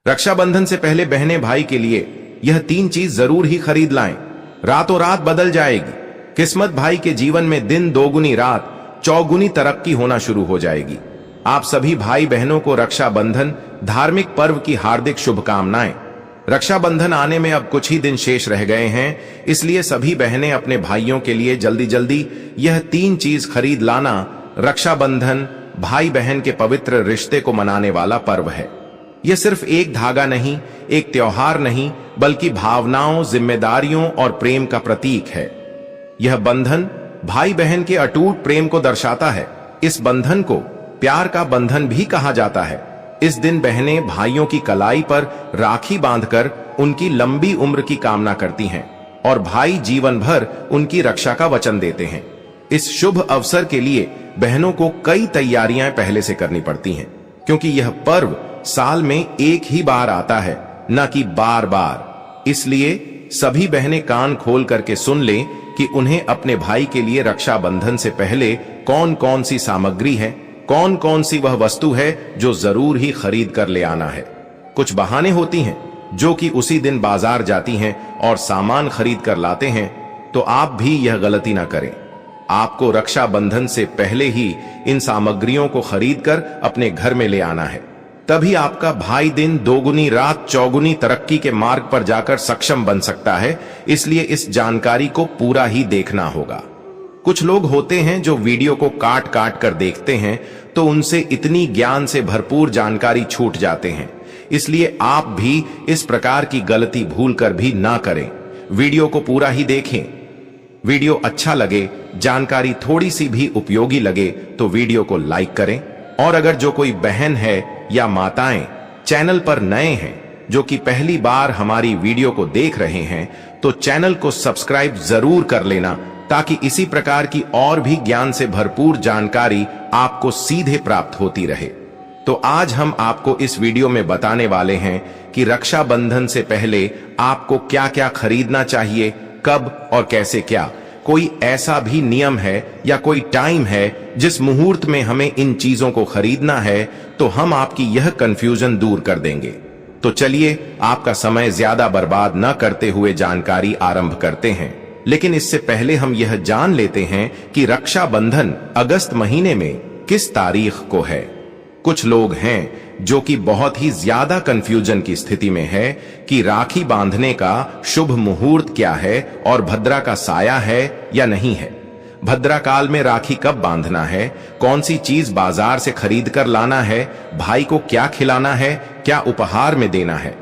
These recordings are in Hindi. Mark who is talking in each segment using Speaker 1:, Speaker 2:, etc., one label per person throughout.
Speaker 1: रक्षाबंधन से पहले बहनें भाई के लिए यह 3 चीज जरूर ही खरीद लाएं। रातों रात बदल जाएगी किस्मत। भाई के जीवन में दिन दोगुनी रात चौगुनी तरक्की होना शुरू हो जाएगी। आप सभी भाई बहनों को रक्षाबंधन धार्मिक पर्व की हार्दिक शुभकामनाएं। रक्षाबंधन आने में अब कुछ ही दिन शेष रह गए हैं, इसलिए सभी बहनें अपने भाइयों के लिए जल्दी जल्दी यह 3 चीज खरीद लाना। रक्षाबंधन भाई बहन के पवित्र रिश्ते को मनाने वाला पर्व है। यह सिर्फ एक धागा नहीं, एक त्योहार नहीं, बल्कि भावनाओं, जिम्मेदारियों और प्रेम का प्रतीक है। यह बंधन भाई बहन के अटूट प्रेम को दर्शाता है। इस बंधन को प्यार का बंधन भी कहा जाता है। इस दिन बहनें भाइयों की कलाई पर राखी बांधकर उनकी लंबी उम्र की कामना करती हैं और भाई जीवन भर उनकी रक्षा का वचन देते हैं। इस शुभ अवसर के लिए बहनों को कई तैयारियां पहले से करनी पड़ती हैं, क्योंकि यह पर्व साल में एक ही बार आता है, न कि बार बार। इसलिए सभी बहनें कान खोल करके सुन लें कि उन्हें अपने भाई के लिए रक्षाबंधन से पहले कौन कौन सी सामग्री है, कौन कौन सी वह वस्तु है जो जरूर ही खरीद कर ले आना है। कुछ बहाने होती हैं जो कि उसी दिन बाजार जाती हैं और सामान खरीद कर लाते हैं, तो आप भी यह गलती ना करें। आपको रक्षाबंधन से पहले ही इन सामग्रियों को खरीद कर अपने घर में ले आना है। तभी आपका भाई दिन दोगुनी रात चौगुनी तरक्की के मार्ग पर जाकर सक्षम बन सकता है। इसलिए इस जानकारी को पूरा ही देखना होगा। कुछ लोग होते हैं जो वीडियो को काट काट कर देखते हैं, तो उनसे इतनी ज्ञान से भरपूर जानकारी छूट जाते हैं। इसलिए आप भी इस प्रकार की गलती भूल कर भी ना करें। वीडियो को पूरा ही देखें। वीडियो अच्छा लगे, जानकारी थोड़ी सी भी उपयोगी लगे तो वीडियो को लाइक करें। और अगर जो कोई बहन है या माताएं चैनल पर नए हैं, जो कि पहली बार हमारी वीडियो को देख रहे हैं, तो चैनल को सब्सक्राइब जरूर कर लेना, ताकि इसी प्रकार की और भी ज्ञान से भरपूर जानकारी आपको सीधे प्राप्त होती रहे। तो आज हम आपको इस वीडियो में बताने वाले हैं कि रक्षाबंधन से पहले आपको क्या क्या खरीदना चाहिए, कब और कैसे क्या। कोई ऐसा भी नियम है या कोई टाइम है जिस मुहूर्त में हमें इन चीजों को खरीदना है, तो हम आपकी यह कंफ्यूजन दूर कर देंगे। तो चलिए आपका समय ज्यादा बर्बाद न करते हुए जानकारी आरंभ करते हैं। लेकिन इससे पहले हम यह जान लेते हैं कि रक्षाबंधन अगस्त महीने में किस तारीख को है। कुछ लोग हैं जो कि बहुत ही ज्यादा कंफ्यूजन की स्थिति में है कि राखी बांधने का शुभ मुहूर्त क्या है और भद्रा का साया है या नहीं है। भद्रा काल में राखी कब बांधना है, कौन सी चीज बाजार से खरीद कर लाना है, भाई को क्या खिलाना है, क्या उपहार में देना है।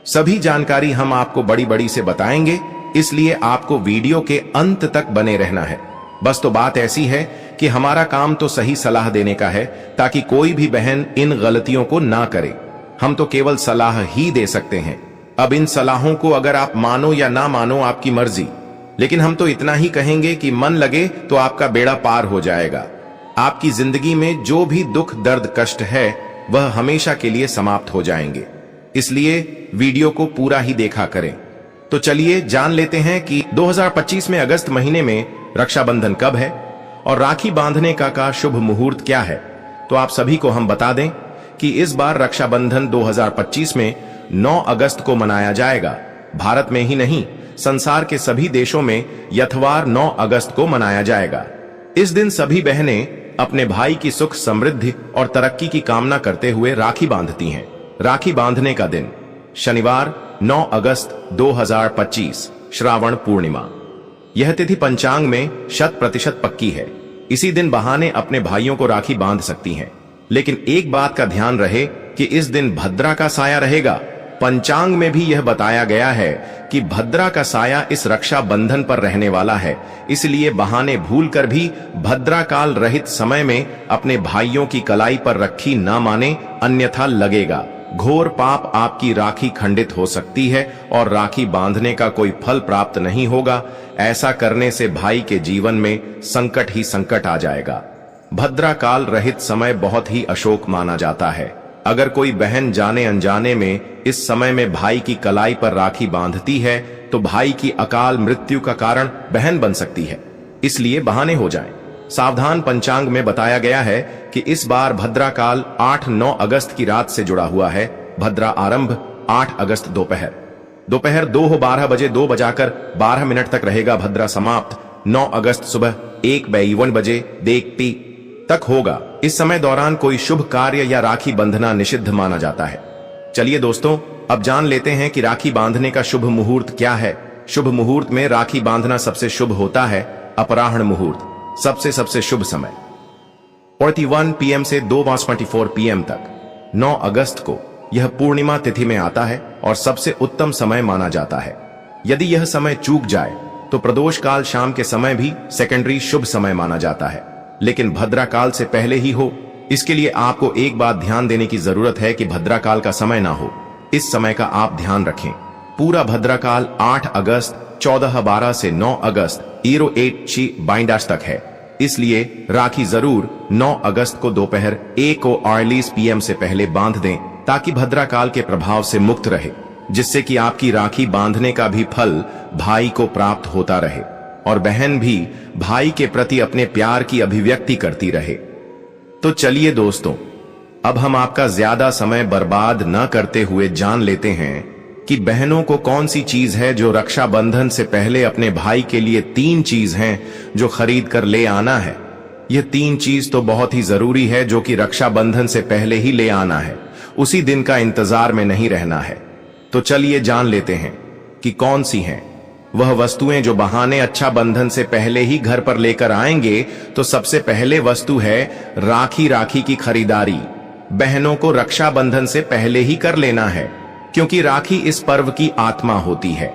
Speaker 1: सभी जानकारी हम आपको बड़ी बड़ी से बताएंगे, इसलिए आपको वीडियो के अंत तक बने रहना है। बस तो बात ऐसी है कि हमारा काम तो सही सलाह देने का है, ताकि कोई भी बहन इन गलतियों को ना करे। हम तो केवल सलाह ही दे सकते हैं। अब इन सलाहों को अगर आप मानो या ना मानो आपकी मर्जी, लेकिन हम तो इतना ही कहेंगे कि मन लगे तो आपका बेड़ा पार हो जाएगा। आपकी जिंदगी में जो भी दुख दर्द कष्ट है वह हमेशा के लिए समाप्त हो जाएंगे। इसलिए वीडियो को पूरा ही देखा करें। तो चलिए जान लेते हैं कि 2025 में अगस्त महीने में रक्षाबंधन कब है और राखी बांधने का शुभ मुहूर्त क्या है। तो आप सभी को हम बता दें कि इस बार रक्षाबंधन 2025 में 9 अगस्त को मनाया जाएगा। भारत में ही नहीं, संसार के सभी देशों में यथवार 9 अगस्त को मनाया जाएगा। इस दिन सभी बहनें अपने भाई की सुख समृद्धि और तरक्की की कामना करते हुए राखी बांधती हैं। राखी बांधने का दिन शनिवार 9 अगस्त 2025 श्रावण पूर्णिमा। यह तिथि पंचांग में 100% पक्की है। इसी दिन बहाने अपने भाइयों को राखी बांध सकती हैं। लेकिन एक बात का ध्यान रहे कि इस दिन भद्रा का साया रहेगा। पंचांग में भी यह बताया गया है कि भद्रा का साया इस रक्षा बंधन पर रहने वाला है। इसलिए बहाने भूल कर भी भद्रा काल रहित समय में अपने भाइयों की कलाई पर रखी ना माने, अन्यथा लगेगा घोर पाप। आपकी राखी खंडित हो सकती है और राखी बांधने का कोई फल प्राप्त नहीं होगा। ऐसा करने से भाई के जीवन में संकट ही संकट आ जाएगा। भद्रा काल रहित समय बहुत ही अशोक माना जाता है। अगर कोई बहन जाने अनजाने में इस समय में भाई की कलाई पर राखी बांधती है, तो भाई की अकाल मृत्यु का कारण बहन बन सकती है। इसलिए बहाने हो जाएं। सावधान पंचांग में बताया गया है कि इस बार भद्रा काल 8-9 अगस्त की रात से जुड़ा हुआ है। भद्रा आरंभ 8 अगस्त दोपहर 2:12 बजे 2 बजाकर 12 मिनट तक रहेगा। भद्रा समाप्त 9 अगस्त सुबह 1:52 बजे देख तक होगा। इस समय दौरान कोई शुभ कार्य या राखी बंधना निषिद्ध माना जाता है। चलिए दोस्तों, अब जान लेते हैं कि राखी बांधने का शुभ मुहूर्त क्या है। शुभ मुहूर्त में राखी बांधना सबसे शुभ होता है अपराह्न मुहूर्त, सबसे शुभ समय 41 PM से 2:24 PM तक। 9 अगस्त को यह पूर्णिमा तिथि में आता है और सबसे उत्तम समय माना जाता है। यदि यह समय चूक जाए तो प्रदोष काल शाम के समय भी सेकेंडरी शुभ समय माना जाता है, लेकिन भद्रा काल से पहले ही हो। इसके लिए आपको एक बात ध्यान देने की जरूरत है कि भद्रा काल का समय ना हो। इस समय का आप ध्यान रखें। पूरा भद्रा काल 8 अगस्त 14:12 से 9 अगस्त 08:22 तक है। इसलिए राखी जरूर 9 अगस्त को दोपहर 1:48 PM से पहले बांध दें, ताकि भद्रा काल के प्रभाव से मुक्त रहे, जिससे कि आपकी राखी बांधने का भी फल भाई को प्राप्त होता रहे और बहन भी भाई के प्रति अपने प्यार की अभिव्यक्ति करती रहे। तो चलिए दोस्तों, अब हम आपका ज्यादा समय बर्बाद न करते हुए जान लेते हैं कि बहनों को कौन सी चीज है जो रक्षाबंधन से पहले अपने भाई के लिए 3 चीज हैं जो खरीद कर ले आना है। यह 3 चीज तो बहुत ही जरूरी है, जो कि रक्षाबंधन से पहले ही ले आना है, उसी दिन का इंतजार में नहीं रहना है। तो चलिए जान लेते हैं कि कौन सी हैं वह वस्तुएं जो बहाने अच्छा बंधन से पहले ही घर पर लेकर आएंगे। तो सबसे पहले वस्तु है राखी की खरीदारी। बहनों को रक्षाबंधन से पहले ही कर लेना है, क्योंकि राखी इस पर्व की आत्मा होती है।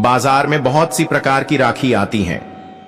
Speaker 1: बाजार में बहुत सी प्रकार की राखी आती हैं,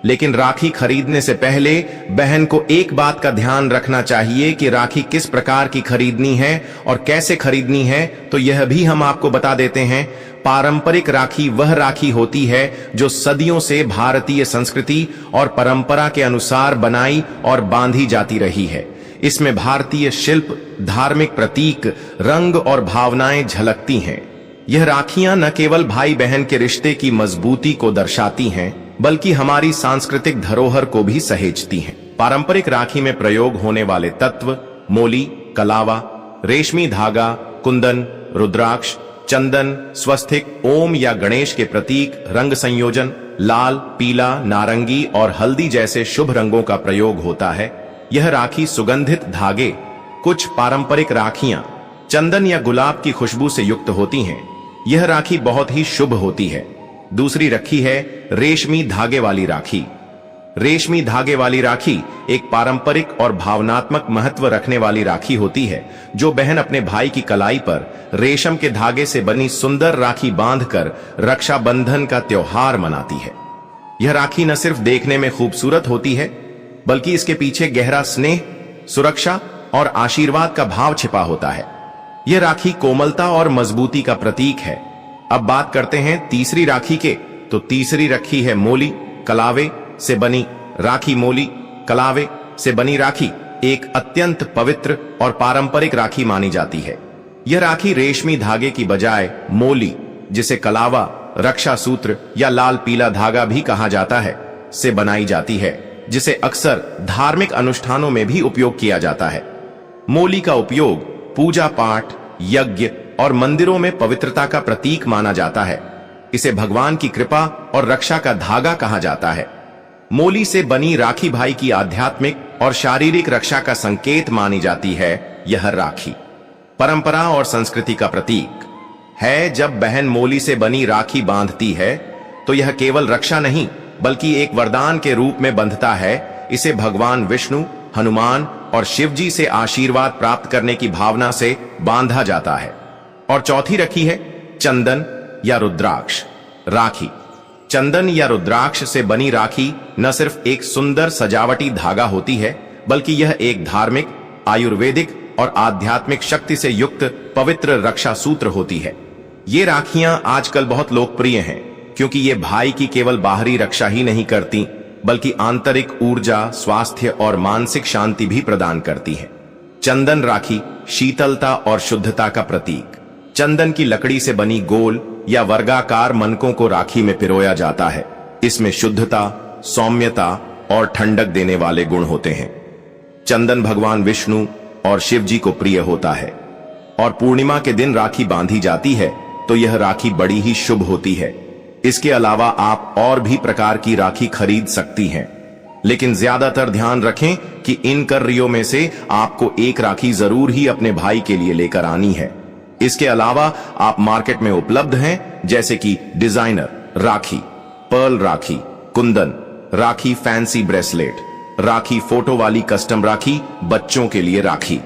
Speaker 1: लेकिन राखी खरीदने से पहले बहन को एक बात का ध्यान रखना चाहिए कि राखी किस प्रकार की खरीदनी है और कैसे खरीदनी है। तो यह भी हम आपको बता देते हैं। पारंपरिक राखी वह राखी होती है जो सदियों से भारतीय संस्कृति और परंपरा के अनुसार बनाई और बांधी जाती रही है। इसमें भारतीय शिल्प, धार्मिक प्रतीक, रंग और भावनाएं झलकती हैं। यह राखियां न केवल भाई बहन के रिश्ते की मजबूती को दर्शाती हैं, बल्कि हमारी सांस्कृतिक धरोहर को भी सहेजती हैं। पारंपरिक राखी में प्रयोग होने वाले तत्व मोली, कलावा, रेशमी धागा, कुंदन, रुद्राक्ष, चंदन, स्वस्तिक, ओम या गणेश के प्रतीक, रंग संयोजन, लाल, पीला, नारंगी और हल्दी जैसे शुभ रंगों का प्रयोग होता है। यह राखी सुगंधित धागे, कुछ पारंपरिक राखियां चंदन या गुलाब की खुशबू से युक्त होती हैं। यह राखी बहुत ही शुभ होती है। दूसरी रखी है रेशमी धागे वाली राखी। रेशमी धागे वाली राखी एक पारंपरिक और भावनात्मक महत्व रखने वाली राखी होती है, जो बहन अपने भाई की कलाई पर रेशम के धागे से बनी सुंदर राखी बांधकर रक्षाबंधन का त्योहार मनाती है। यह राखी न सिर्फ देखने में खूबसूरत होती है, बल्कि इसके पीछे गहरा स्नेह, सुरक्षा और आशीर्वाद का भाव छिपा होता है। यह राखी कोमलता और मजबूती का प्रतीक है। अब बात करते हैं तीसरी राखी के। तो तीसरी रखी है मोली, कलावे से बनी राखी। मोली, कलावे से बनी राखी एक अत्यंत पवित्र और पारंपरिक राखी मानी जाती है। यह राखी रेशमी धागे की बजाय मोली, जिसे कलावा, रक्षा सूत्र या लाल पीला धागा भी कहा जाता है, से बनाई जाती है, जिसे अक्सर धार्मिक अनुष्ठानों में भी उपयोग किया जाता है। मोली का उपयोग पूजा पाठ, यज्ञ और मंदिरों में पवित्रता का प्रतीक माना जाता है। इसे भगवान की कृपा और रक्षा का धागा कहा जाता है। मोली से बनी राखी भाई की आध्यात्मिक और शारीरिक रक्षा का संकेत मानी जाती है। यह राखी परंपरा और संस्कृति का प्रतीक है। जब बहन मोली से बनी राखी बांधती है, तो यह केवल रक्षा नहीं, बल्कि एक वरदान के रूप में बंधता है। इसे भगवान विष्णु, हनुमान और शिव जी से आशीर्वाद प्राप्त करने की भावना से बांधा जाता है। और चौथी रखी है चंदन या रुद्राक्ष राखी। चंदन या रुद्राक्ष से बनी राखी न सिर्फ एक सुंदर सजावटी धागा होती है, बल्कि यह एक धार्मिक, आयुर्वेदिक और आध्यात्मिक शक्ति से युक्त पवित्र रक्षा सूत्र होती है। ये राखियां आजकल बहुत लोकप्रिय हैं, क्योंकि ये भाई की केवल बाहरी रक्षा ही नहीं करती, बल्कि आंतरिक ऊर्जा, स्वास्थ्य और मानसिक शांति भी प्रदान करती है। चंदन राखी शीतलता और शुद्धता का प्रतीक। चंदन की लकड़ी से बनी गोल या वर्गाकार मनकों को राखी में पिरोया जाता है। इसमें शुद्धता, सौम्यता और ठंडक देने वाले गुण होते हैं। चंदन भगवान विष्णु और शिव जी को प्रिय होता है। और पूर्णिमा के दिन राखी बांधी जाती है तो यह राखी बड़ी ही शुभ होती है। इसके अलावा आप और भी प्रकार की राखी खरीद सकती हैं, लेकिन ज्यादातर ध्यान रखें कि इन कर्रियों में से आपको एक राखी जरूर ही अपने भाई के लिए लेकर आनी है। इसके अलावा आप मार्केट में उपलब्ध हैं, जैसे कि डिजाइनर राखी, पर्ल राखी, कुंदन राखी, फैंसी ब्रेसलेट राखी, फोटो वाली कस्टम राखी, बच्चों के लिए राखी,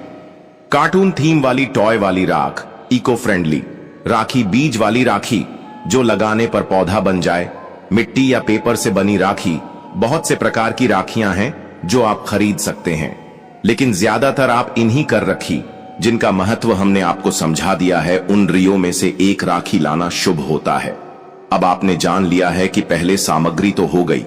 Speaker 1: कार्टून थीम वाली टॉय वाली राख, इको फ्रेंडली राखी, बीज वाली राखी जो लगाने पर पौधा बन जाए, मिट्टी या पेपर से बनी राखी। बहुत से प्रकार की राखियां हैं जो आप खरीद सकते हैं, लेकिन ज्यादातर आप इन्हीं कर रखी जिनका महत्व हमने आपको समझा दिया है, उन रियो में से एक राखी लाना शुभ होता है। अब आपने जान लिया है कि पहले सामग्री तो हो गई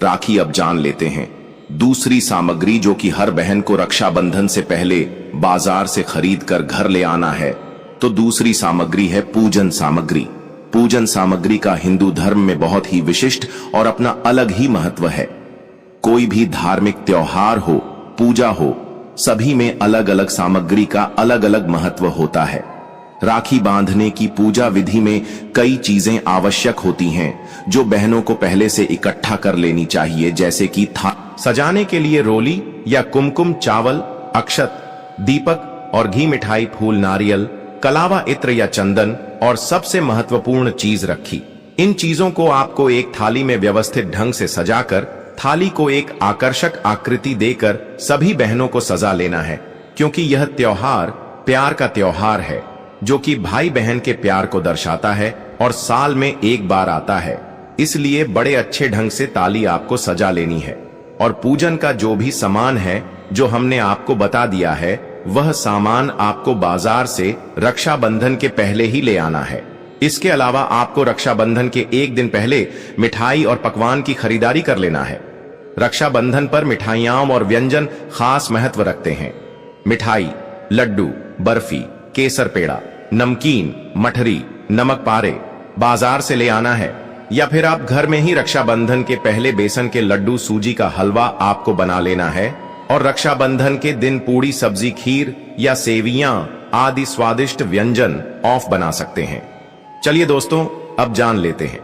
Speaker 1: राखी, अब जान लेते हैं दूसरी सामग्री जो कि हर बहन को रक्षाबंधन से पहले बाजार से खरीद कर घर ले आना है। तो दूसरी सामग्री है पूजन सामग्री। पूजन सामग्री का हिंदू धर्म में बहुत ही विशिष्ट और अपना अलग ही महत्व है। कोई भी धार्मिक त्योहार हो, पूजा हो, सभी में अलग अलग सामग्री का अलग अलग महत्व होता है। राखी बांधने की पूजा विधि में कई चीजें आवश्यक होती हैं जो बहनों को पहले से इकट्ठा कर लेनी चाहिए, जैसे कि सजाने के लिए रोली या कुमकुम, चावल, अक्षत, दीपक और घी, मिठाई, फूल, नारियल, कलावा, इत्र या चंदन, और सबसे महत्वपूर्ण चीज रखी। इन चीजों को आपको एक थाली में व्यवस्थित ढंग से सजाकर थाली को एक आकर्षक आकृति देकर सभी बहनों को सजा लेना है, क्योंकि यह त्योहार प्यार का त्योहार है जो कि भाई बहन के प्यार को दर्शाता है और साल में एक बार आता है। इसलिए बड़े अच्छे ढंग से थाली आपको सजा लेनी है और पूजन का जो भी सामान है जो हमने आपको बता दिया है, वह सामान आपको बाजार से रक्षाबंधन के पहले ही ले आना है। इसके अलावा आपको रक्षाबंधन के एक दिन पहले मिठाई और पकवान की खरीदारी कर लेना है। रक्षाबंधन पर मिठाइयां और व्यंजन खास महत्व रखते हैं। मिठाई, लड्डू, बर्फी, केसर पेड़ा, नमकीन, मठरी, नमक पारे बाजार से ले आना है, या फिर आप घर में ही रक्षाबंधन के पहले बेसन के लड्डू, सूजी का हलवा आपको बना लेना है और रक्षाबंधन के दिन पूड़ी, सब्जी, खीर या सेवियां आदि स्वादिष्ट व्यंजन ऑफ बना सकते हैं। चलिए दोस्तों, अब जान लेते हैं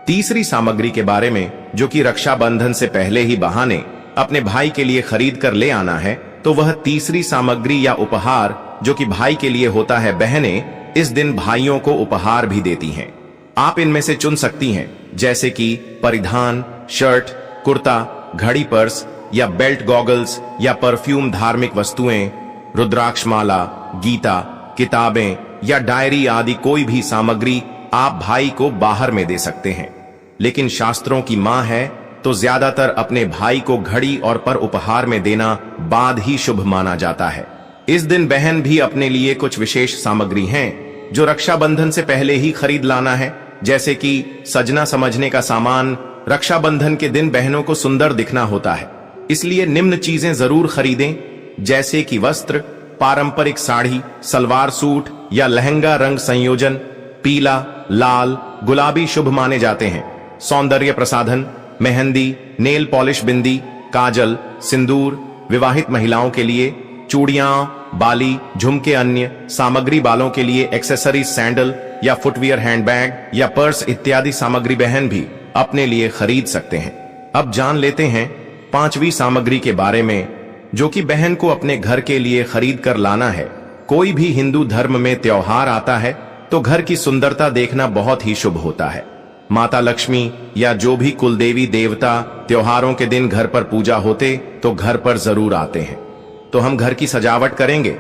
Speaker 1: तीसरी सामग्री के बारे में, जो कि रक्षाबंधन से पहले ही बहाने अपने भाई के लिए खरीद कर ले आना है। तो वह तीसरी सामग्री या उपहार जो कि भाई के लिए होता है। बहनें इस दिन भाइयों को उपहार भी देती हैं। आप इनमें से चुन सकती हैं, जैसे कि परिधान, शर्ट, कुर्ता, घड़ी, पर्स या बेल्ट, गॉगल्स या परफ्यूम, धार्मिक वस्तुएं, रुद्राक्ष माला, गीता, किताबें या डायरी आदि कोई भी सामग्री आप भाई को बाहर में दे सकते हैं। लेकिन शास्त्रों की मां है तो ज्यादातर अपने भाई को घड़ी और पर उपहार में देना बाद ही शुभ माना जाता है। इस दिन बहन भी अपने लिए कुछ विशेष सामग्री हैं जो रक्षाबंधन से पहले ही खरीद लाना है, जैसे कि सजना समझने का सामान। रक्षाबंधन के दिन बहनों को सुंदर दिखना होता है, इसलिए निम्न चीजें जरूर खरीदें, जैसे कि वस्त्र, पारंपरिक साड़ी, सलवार सूट या लहंगा, रंग संयोजन पीला, लाल, गुलाबी शुभ माने जाते हैं। सौंदर्य प्रसाधन, मेहंदी, नेल पॉलिश, बिंदी, काजल, सिंदूर, विवाहित महिलाओं के लिए चूड़ियां, बाली, झुमके, अन्य सामग्री, बालों के लिए एक्सेसरीज, सैंडल या फुटवियर, हैंडबैग या पर्स इत्यादि सामग्री बहन भी अपने लिए खरीद सकते हैं। अब जान लेते हैं पांचवी सामग्री के बारे में, जो कि बहन को अपने घर के लिए खरीद कर लाना है। कोई भी हिंदू धर्म में त्योहार आता है तो घर की सुंदरता देखना बहुत ही शुभ होता है। माता लक्ष्मी या जो भी कुलदेवी देवता त्योहारों के दिन घर पर पूजा होते तो घर पर जरूर आते हैं। तो हम घर की सजावट करेंगे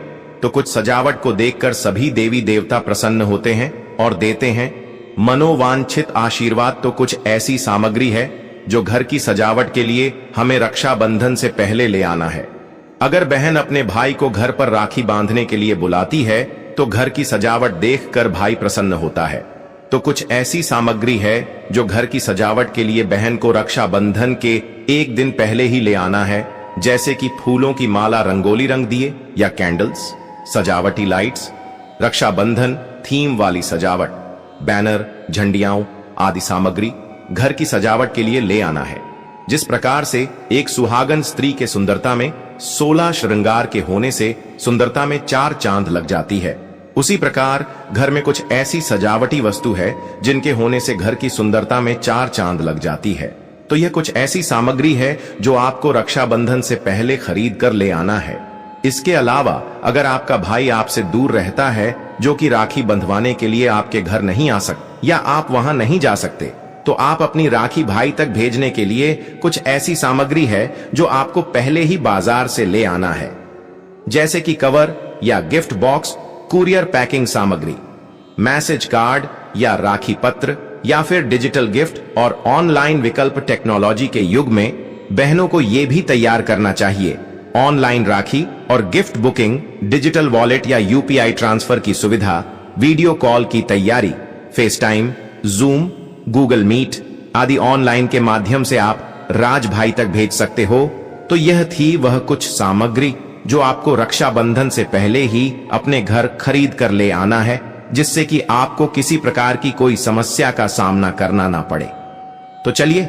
Speaker 1: तो कुछ सजावट को देखकर सभी देवी देवता प्रसन्न होते हैं और देते हैं मनोवांछित आशीर्वाद। तो कुछ ऐसी सामग्री है जो घर की सजावट के लिए हमें रक्षाबंधन से पहले ले आना है। अगर बहन अपने भाई को घर पर राखी बांधने के लिए बुलाती है तो घर की सजावट देखकर भाई प्रसन्न होता है। तो कुछ ऐसी सामग्री है जो घर की सजावट के लिए बहन को रक्षाबंधन के एक दिन पहले ही ले आना है, जैसे कि फूलों की माला, रंगोली रंग दिए या कैंडल्स, सजावटी लाइट्स, रक्षाबंधन थीम वाली सजावट, बैनर, झंडियां आदि सामग्री घर की सजावट के लिए ले आना है। जिस प्रकार से एक सुहागन स्त्री के सुंदरता में 16 श्रृंगार के होने से सुंदरता में 4 चांद लग जाती है, उसी प्रकार घर में कुछ ऐसी सजावटी वस्तु है जिनके होने से घर की सुंदरता में चार चांद लग जाती है। तो यह कुछ ऐसी सामग्री है जो आपको रक्षाबंधन से पहले खरीद कर ले आना है। इसके अलावा अगर आपका भाई आपसे दूर रहता है, जो कि राखी बंधवाने के लिए आपके घर नहीं आ सकते या आप वहां नहीं जा सकते, तो आप अपनी राखी भाई तक भेजने के लिए कुछ ऐसी सामग्री है जो आपको पहले ही बाजार से ले आना है, जैसे कि कवर या गिफ्ट बॉक्स, कुरियर पैकिंग सामग्री, मैसेज कार्ड या राखी पत्र या फिर डिजिटल गिफ्ट। और ऑनलाइन विकल्प टेक्नोलॉजी के युग में बहनों को यह भी तैयार करना चाहिए। ऑनलाइन राखी और गिफ्ट बुकिंग, डिजिटल वॉलेट या यूपीआई ट्रांसफर की सुविधा, वीडियो कॉल की तैयारी, FaceTime, Zoom, Google Meet आदि ऑनलाइन के माध्यम से आप राज भाई तक भेज सकते हो। तो यह थी वह कुछ सामग्री जो आपको रक्षाबंधन से पहले ही अपने घर खरीद कर ले आना है, जिससे कि आपको किसी प्रकार की कोई समस्या का सामना करना ना पड़े। तो चलिए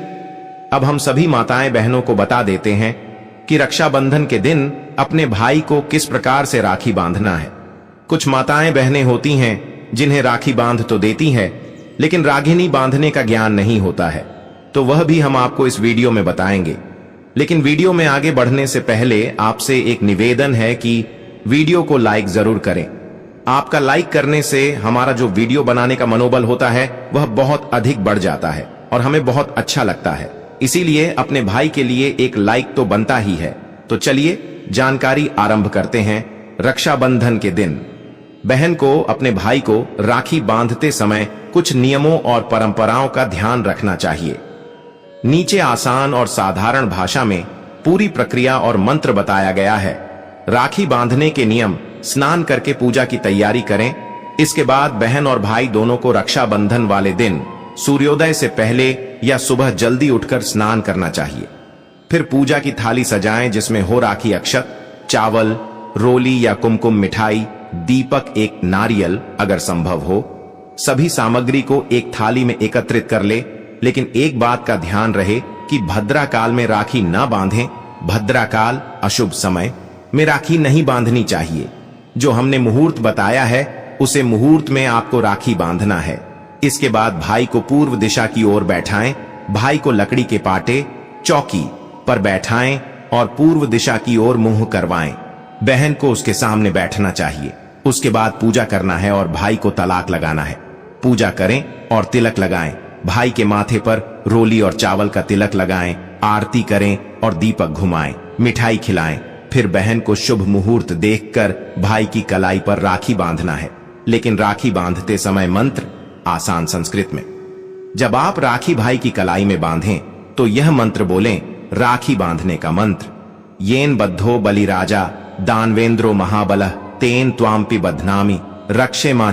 Speaker 1: अब हम सभी माताएं बहनों को बता देते हैं कि रक्षाबंधन के दिन अपने भाई को किस प्रकार से राखी बांधना है। कुछ माताएं बहनें होती हैं जिन्हें राखी बांध तो देती हैं, लेकिन रागिनी बांधने का ज्ञान नहीं होता है, तो वह भी हम आपको इस वीडियो में बताएंगे। लेकिन वीडियो में आगे बढ़ने से पहले आपसे एक निवेदन है कि वीडियो को लाइक जरूर करें। आपका लाइक करने से हमारा जो वीडियो बनाने का मनोबल होता है वह बहुत अधिक बढ़ जाता है और हमें बहुत अच्छा लगता है। इसीलिए अपने भाई के लिए एक लाइक तो बनता ही है। तो चलिए जानकारी आरंभ करते हैं। रक्षाबंधन के दिन बहन को अपने भाई को राखी बांधते समय कुछ नियमों और परंपराओं का ध्यान रखना चाहिए। नीचे आसान और साधारण भाषा में पूरी प्रक्रिया और मंत्र बताया गया है। राखी बांधने के नियम: स्नान करके पूजा की तैयारी करें। इसके बाद बहन और भाई दोनों को रक्षाबंधन वाले दिन सूर्योदय से पहले या सुबह जल्दी उठकर स्नान करना चाहिए। फिर पूजा की थाली सजाएं, जिसमें हो राखी अक्षत, चावल, रोली या कुमकुम मिठाई, दीपक, एक नारियल अगर संभव हो। सभी सामग्री को एक थाली में एकत्रित कर ले, लेकिन एक बात का ध्यान रहे कि भद्रा काल में राखी ना बांधें। भद्रा काल, अशुभ समय में राखी नहीं बांधनी चाहिए। जो हमने मुहूर्त बताया है उसे मुहूर्त में आपको राखी बांधना है। इसके बाद भाई को पूर्व दिशा की ओर बैठाएं। भाई को लकड़ी के पाटे, चौकी पर बैठाएं और पूर्व दिशा की ओर मुंह करवाएं। बहन को उसके सामने बैठना चाहिए। उसके बाद पूजा करना है और भाई को तलाक लगाना है। पूजा करें और तिलक लगाएं। भाई के माथे पर रोली और चावल का तिलक लगाएं, आरती करें और दीपक घुमाएं, मिठाई खिलाएं। फिर बहन को शुभ मुहूर्त देखकर भाई की कलाई पर राखी बांधना है। लेकिन राखी बांधते समय मंत्र आसान संस्कृत में। जब आप राखी भाई की कलाई में बांधें तो यह मंत्र बोलें, राखी बांधने का मंत्र: येन बद्धो बलिराजा दानवेंद्रो महाबलः तेन त्वाम्पि बध्नामि रक्षे मां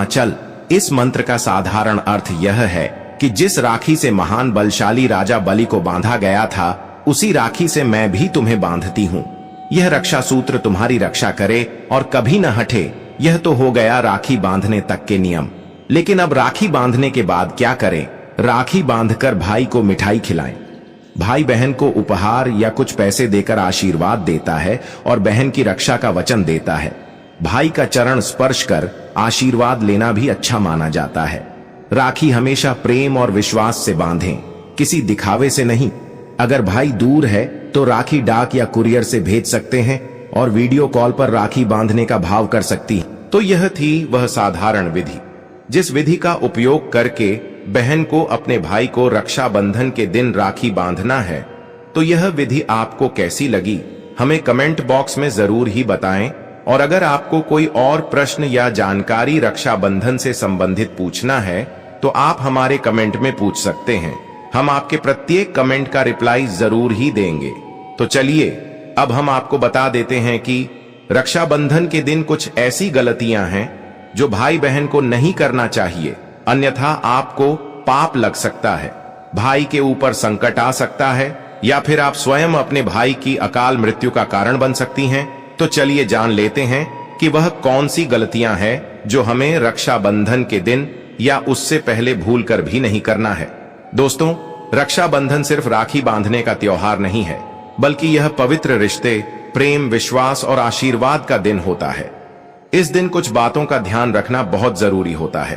Speaker 1: चल। इस मंत्र का साधारण अर्थ यह है कि जिस राखी से महान बलशाली राजा बलि को बांधा गया था, उसी राखी से मैं भी तुम्हें बांधती हूँ। यह रक्षा सूत्र तुम्हारी रक्षा करे और कभी न हटे। यह तो हो गया राखी बांधने तक के नियम। लेकिन अब राखी बांधने के बाद क्या करें? राखी बांधकर भाई को मिठाई खिलाएं। भाई बहन को उपहार या कुछ पैसे देकर आशीर्वाद देता है और बहन की रक्षा का वचन देता है। भाई का चरण स्पर्श कर आशीर्वाद लेना भी अच्छा माना जाता है। राखी हमेशा प्रेम और विश्वास से बांधें, किसी दिखावे से नहीं। अगर भाई दूर है तो राखी डाक या कुरियर से भेज सकते हैं और वीडियो कॉल पर राखी बांधने का भाव कर सकती हैं। तो यह थी वह साधारण विधि, जिस विधि का उपयोग करके बहन को अपने भाई को रक्षाबंधन के दिन राखी बांधना है। तो यह विधि आपको कैसी लगी, हमें कमेंट बॉक्स में जरूर ही बताएं। और अगर आपको कोई और प्रश्न या जानकारी रक्षाबंधन से संबंधित पूछना है तो आप हमारे कमेंट में पूछ सकते हैं। हम आपके प्रत्येक कमेंट का रिप्लाई जरूर ही देंगे। तो चलिए अब हम आपको बता देते हैं कि रक्षाबंधन के दिन कुछ ऐसी गलतियां हैं जो भाई बहन को नहीं करना चाहिए, अन्यथा आपको पाप लग सकता है, भाई के ऊपर संकट आ सकता है या फिर आप स्वयं अपने भाई की अकाल मृत्यु का कारण बन सकती हैं। तो चलिए जान लेते हैं कि वह कौन सी गलतियां हैं जो हमें रक्षाबंधन के दिन या उससे पहले भूल कर भी नहीं करना है। दोस्तों, रक्षाबंधन सिर्फ राखी बांधने का त्योहार नहीं है, बल्कि यह पवित्र रिश्ते, प्रेम, विश्वास और आशीर्वाद का दिन होता है। इस दिन कुछ बातों का ध्यान रखना बहुत जरूरी होता है।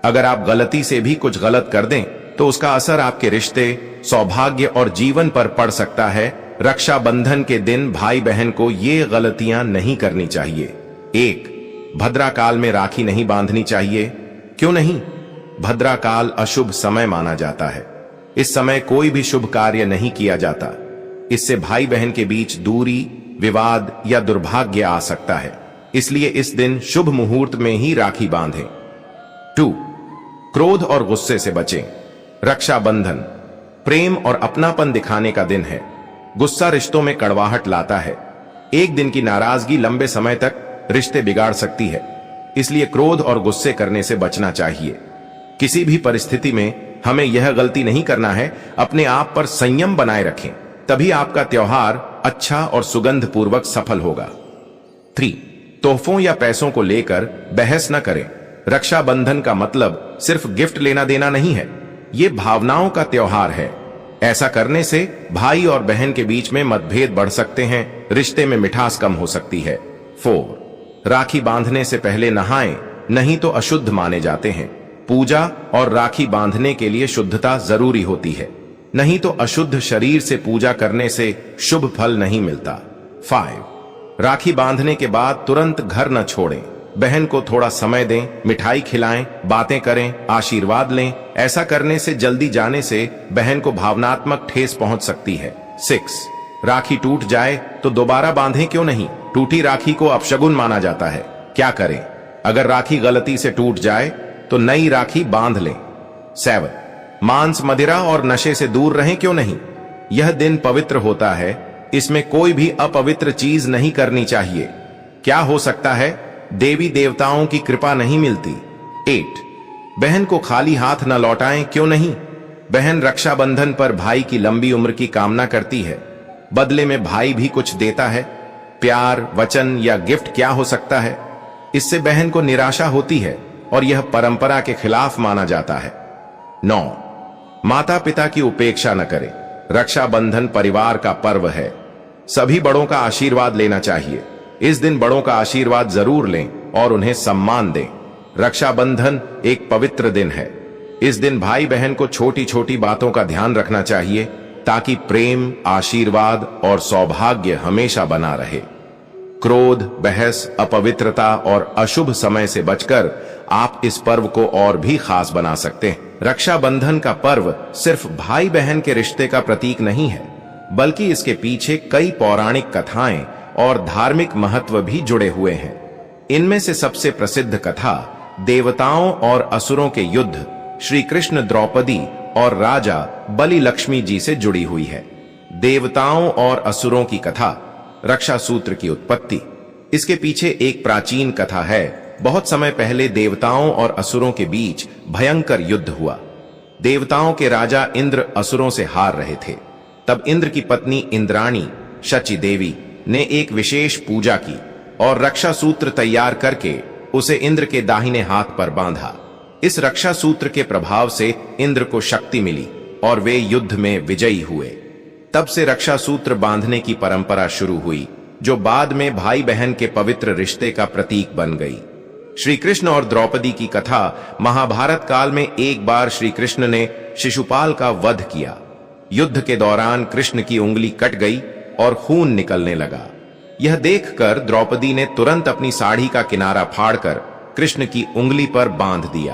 Speaker 1: अगर आप गलती से भी कुछ गलत कर दें तो उसका असर आपके रिश्ते, सौभाग्य और जीवन पर पड़ सकता है। रक्षाबंधन के दिन भाई बहन को ये गलतियां नहीं करनी चाहिए। 1. भद्रा काल में राखी नहीं बांधनी चाहिए। क्यों नहीं? भद्रा काल अशुभ समय माना जाता है। इस समय कोई भी शुभ कार्य नहीं किया जाता। इससे भाई बहन के बीच दूरी, विवाद या दुर्भाग्य आ सकता है। इसलिए इस दिन शुभ मुहूर्त में ही राखी बांधें। 2. क्रोध और गुस्से से बचें। रक्षाबंधन प्रेम और अपनापन दिखाने का दिन है। गुस्सा रिश्तों में कड़वाहट लाता है। एक दिन की नाराजगी लंबे समय तक रिश्ते बिगाड़ सकती है। इसलिए क्रोध और गुस्से करने से बचना चाहिए। किसी भी परिस्थिति में हमें यह गलती नहीं करना है। अपने आप पर संयम बनाए रखें, तभी आपका त्योहार अच्छा और सुगंधपूर्वक सफल होगा। 3. तोहफों या पैसों को लेकर बहस न करें। रक्षाबंधन का मतलब सिर्फ गिफ्ट लेना देना नहीं है, ये भावनाओं का त्योहार है। ऐसा करने से भाई और बहन के बीच में मतभेद बढ़ सकते हैं, रिश्ते में मिठास कम हो सकती है। 4. राखी बांधने से पहले नहाएं, नहीं तो अशुद्ध माने जाते हैं। पूजा और राखी बांधने के लिए शुद्धता जरूरी होती है, नहीं तो अशुद्ध शरीर से पूजा करने से शुभ फल नहीं मिलता। 5. राखी बांधने के बाद तुरंत घर न छोड़ें। बहन को थोड़ा समय दें, मिठाई खिलाएं, बातें करें, आशीर्वाद लें। ऐसा करने से जल्दी जाने से बहन को भावनात्मक ठेस पहुंच सकती है। 6. राखी टूट जाए तो दोबारा बांधें क्यों नहीं? टूटी राखी को अपशगुन माना जाता है। क्या करें? अगर राखी गलती से टूट जाए तो नई राखी बांध लें। 7. मांस, मदिरा और नशे से दूर रहें क्यों नहीं? यह दिन पवित्र होता है, इसमें कोई भी अपवित्र चीज नहीं करनी चाहिए। क्या हो सकता है? देवी देवताओं की कृपा नहीं मिलती। 8. बहन को खाली हाथ न लौटाएं क्यों नहीं? बहन रक्षाबंधन पर भाई की लंबी उम्र की कामना करती है। बदले में भाई भी कुछ देता है। प्यार, वचन या गिफ्ट क्या हो सकता है? इससे बहन को निराशा होती है और यह परंपरा के खिलाफ माना जाता है। 9. माता पिता की उपेक्षा न करें। रक्षाबंधन परिवार का पर्व है, सभी बड़ों का आशीर्वाद लेना चाहिए। इस दिन बड़ों का आशीर्वाद जरूर लें और उन्हें सम्मान दें। रक्षाबंधन एक पवित्र दिन है। इस दिन भाई बहन को छोटी छोटी बातों का ध्यान रखना चाहिए ताकि प्रेम, आशीर्वाद और सौभाग्य हमेशा बना रहे। क्रोध, बहस, अपवित्रता और अशुभ समय से बचकर आप इस पर्व को और भी खास बना सकते हैं। रक्षाबंधन का पर्व सिर्फ भाई बहन के रिश्ते का प्रतीक नहीं है, बल्कि इसके पीछे कई पौराणिक कथाएं और धार्मिक महत्व भी जुड़े हुए हैं। इनमें से सबसे प्रसिद्ध कथा देवताओं और असुरों के युद्ध, श्री कृष्ण, द्रौपदी और राजा बलि लक्ष्मी जी से जुड़ी हुई है। देवताओं और असुरों की कथा, रक्षा सूत्र की उत्पत्ति। इसके पीछे एक प्राचीन कथा है। बहुत समय पहले देवताओं और असुरों के बीच भयंकर युद्ध हुआ। देवताओं के राजा इंद्र असुरों से हार रहे थे। तब इंद्र की पत्नी इंद्राणी, शची देवी, ने एक विशेष पूजा की और रक्षा सूत्र तैयार करके उसे इंद्र के दाहिने हाथ पर बांधा। इस रक्षा सूत्र के प्रभाव से इंद्र को शक्ति मिली और वे युद्ध में विजयी हुए। तब से रक्षा सूत्र बांधने की परंपरा शुरू हुई, जो बाद में भाई बहन के पवित्र रिश्ते का प्रतीक बन गई। श्री कृष्ण और द्रौपदी की कथा, महाभारत काल में एक बार श्री कृष्ण ने शिशुपाल का वध किया। युद्ध के दौरान कृष्ण की उंगली कट गई और खून निकलने लगा। यह देखकर द्रौपदी ने तुरंत अपनी साड़ी का किनारा फाड़कर कृष्ण की उंगली पर बांध दिया।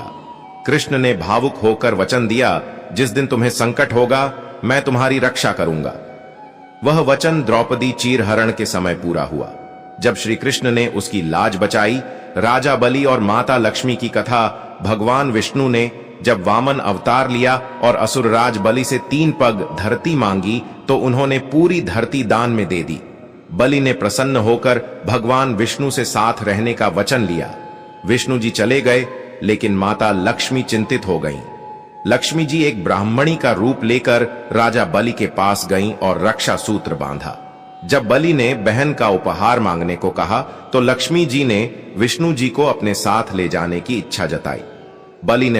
Speaker 1: कृष्ण ने भावुक होकर वचन दिया, जिस दिन तुम्हें संकट होगा मैं तुम्हारी रक्षा करूंगा। वह वचन द्रौपदी चीरहरण के समय पूरा हुआ, जब श्री कृष्ण ने उसकी लाज बचाई। राजा बलि और माता लक्ष्मी की कथा, भगवान विष्णु ने जब वामन अवतार लिया और असुरराज बलि से 3 पग धरती मांगी तो उन्होंने पूरी धरती दान में दे दी। बलि ने प्रसन्न होकर भगवान विष्णु से साथ रहने का वचन लिया। विष्णु जी चले गए, लेकिन माता लक्ष्मी चिंतित हो गईं। लक्ष्मी जी एक ब्राह्मणी का रूप लेकर राजा बलि के पास गईं और रक्षा सूत्र बांधा। जब बलि ने बहन का उपहार मांगने को कहा तो लक्ष्मी जी ने विष्णु जी को अपने साथ ले जाने की इच्छा जताई। बलि ने